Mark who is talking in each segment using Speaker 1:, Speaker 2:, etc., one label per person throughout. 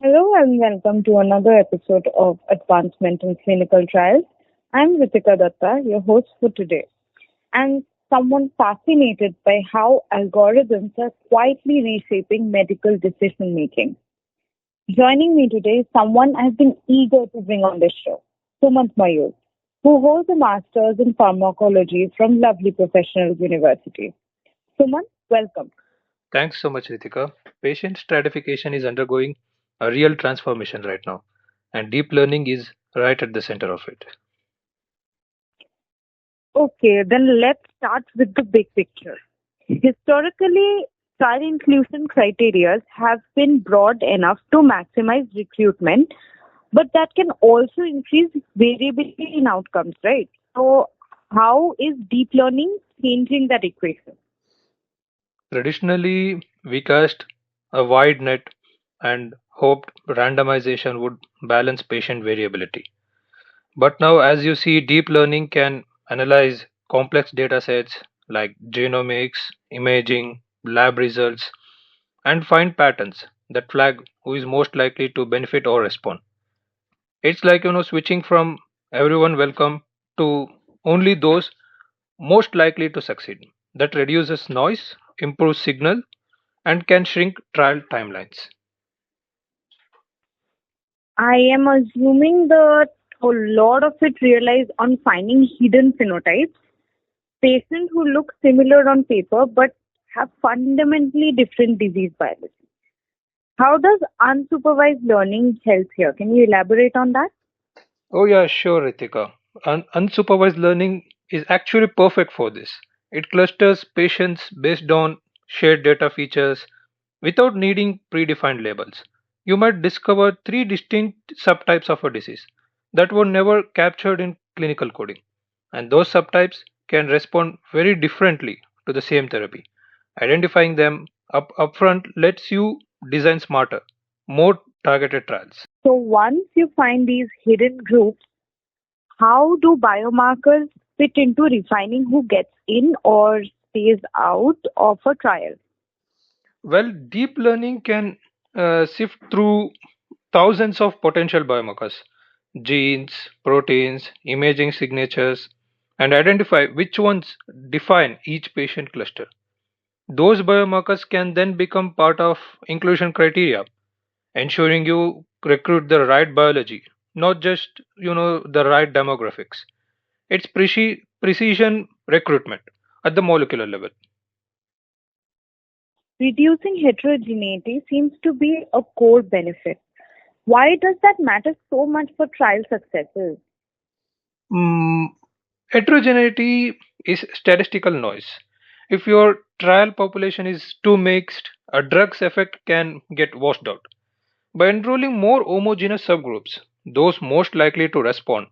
Speaker 1: Hello and welcome to another episode of Advancement in Clinical Trials. I'm Rittika Dutta, your host for today. I'm someone fascinated by how algorithms are quietly reshaping medical decision making. Joining me today is someone I've been eager to bring on this show, Sumanth Mayur, who holds a master's in pharmacology from lovely professional university. Sumanth, welcome.
Speaker 2: Thanks so much, Ritika. Patient stratification is undergoing a real transformation right now, and deep learning is right at the center of it.
Speaker 1: Okay, then let's start with the big picture. Historically, trial inclusion criteria have been broad enough to maximize recruitment, but that can also increase variability in outcomes, right? So, how is deep learning changing that equation?
Speaker 2: Traditionally, we cast a wide net and hoped randomization would balance patient variability. But now, as you see, deep learning can analyze complex data sets like genomics, imaging, lab results, and find patterns that flag who is most likely to benefit or respond. It's like, switching from everyone welcome to only those most likely to succeed. That reduces noise, improves signal, and can shrink trial timelines.
Speaker 1: I am assuming that a lot of it relies on finding hidden phenotypes, patients who look similar on paper but have fundamentally different disease biology. How does unsupervised learning help here? Can you elaborate on that?
Speaker 2: Oh, yeah, sure, Ritika. Unsupervised learning is actually perfect for this. It clusters patients based on shared data features without needing predefined labels. You might discover three distinct subtypes of a disease that were never captured in clinical coding, and those subtypes can respond very differently to the same therapy. Identifying them upfront lets you design smarter, more targeted trials.
Speaker 1: So once you find these hidden groups, how do biomarkers fit into refining who gets in or stays out of a trial?
Speaker 2: Well, deep learning can sift through thousands of potential biomarkers, genes, proteins, imaging signatures, and identify which ones define each patient cluster. Those biomarkers can then become part of inclusion criteria, ensuring you recruit the right biology, not just the right demographics. It's precision recruitment at the molecular level.
Speaker 1: Reducing heterogeneity seems to be a core benefit. Why does that matter so much for trial successes?
Speaker 2: Mm, Heterogeneity is statistical noise. If your trial population is too mixed, a drug's effect can get washed out. By enrolling more homogeneous subgroups, those most likely to respond,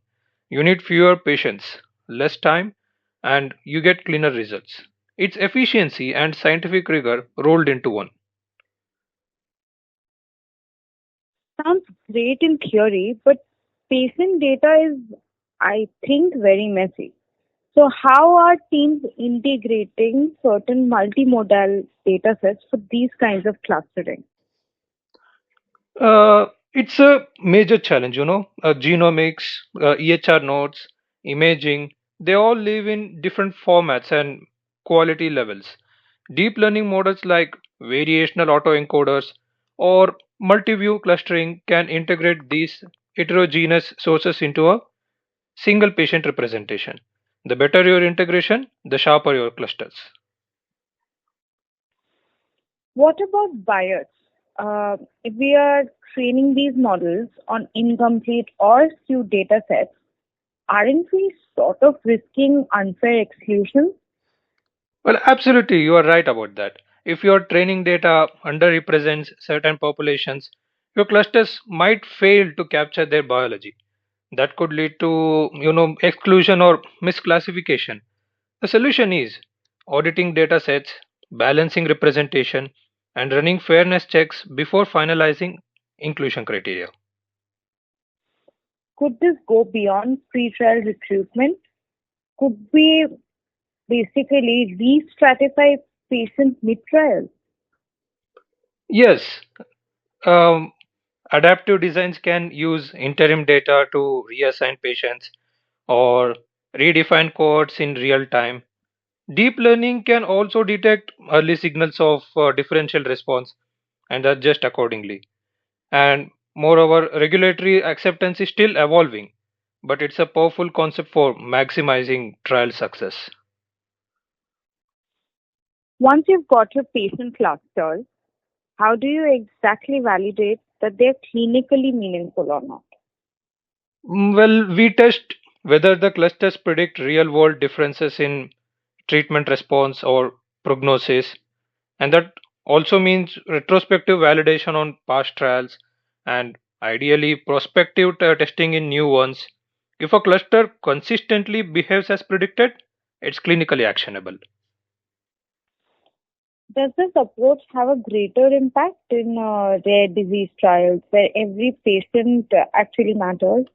Speaker 2: you need fewer patients, less time, and you get cleaner results. It's efficiency and scientific rigor rolled into one.
Speaker 1: Sounds great in theory, but patient data is, I think, very messy. So, how are teams integrating certain multimodal data sets for these kinds of clustering?
Speaker 2: It's a major challenge, genomics, EHR nodes, imaging, they all live in different formats and quality levels. Deep learning models like variational autoencoders or multi-view clustering can integrate these heterogeneous sources into a single patient representation. The better your integration, the sharper your clusters.
Speaker 1: What about bias? If we are training these models on incomplete or skewed data sets, aren't we sort of risking unfair exclusion?
Speaker 2: Well, absolutely, you are right about that. If your training data underrepresents certain populations, your clusters might fail to capture their biology. That could lead to, exclusion or misclassification. The solution is auditing data sets, balancing representation, and running fairness checks before finalizing inclusion criteria.
Speaker 1: Could this go beyond pre-trial recruitment? Could we basically re-stratify patients mid-trial?
Speaker 2: Yes, um, Adaptive designs can use interim data to reassign patients or redefine cohorts in real time. Deep learning can also detect early signals of differential response and adjust accordingly. And moreover, regulatory acceptance is still evolving, but it's a powerful concept for maximizing trial success.
Speaker 1: Once you've got your patient clusters, how do you exactly validate that they're clinically meaningful or not?
Speaker 2: Well, we test whether the clusters predict real world differences in treatment response or prognosis, and that also means retrospective validation on past trials and ideally prospective testing in new ones. If a cluster consistently behaves as predicted, it's clinically actionable.
Speaker 1: Does this approach have a greater impact in rare disease trials where every patient actually matters?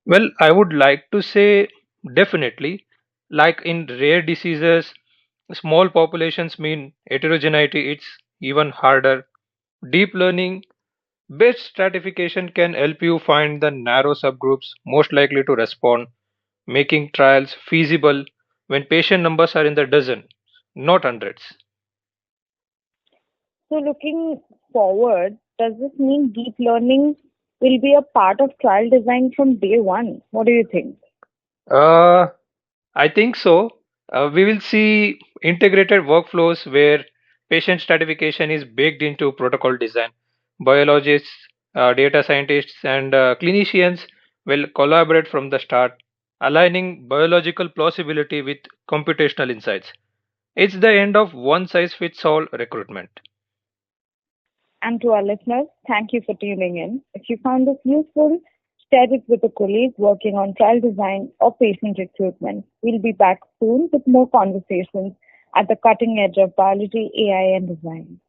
Speaker 2: Well, I would like to say definitely, like in rare diseases, small populations mean heterogeneity, it's even harder. Deep learning based stratification can help you find the narrow subgroups most likely to respond, making trials feasible when patient numbers are in the dozen, not hundreds.
Speaker 1: So, looking forward, does this mean deep learning will be a part of trial design from day one? What do you think?
Speaker 2: Uh, I think so. We will see integrated workflows where patient stratification is baked into protocol design. Biologists, data scientists, and clinicians will collaborate from the start, aligning biological plausibility with computational insights. It's the end of one size fits all recruitment.
Speaker 1: And to our listeners, thank you for tuning in. If you found this useful, share it with a colleague working on trial design or patient recruitment. We'll be back soon with more conversations at the cutting edge of biology, AI, and design.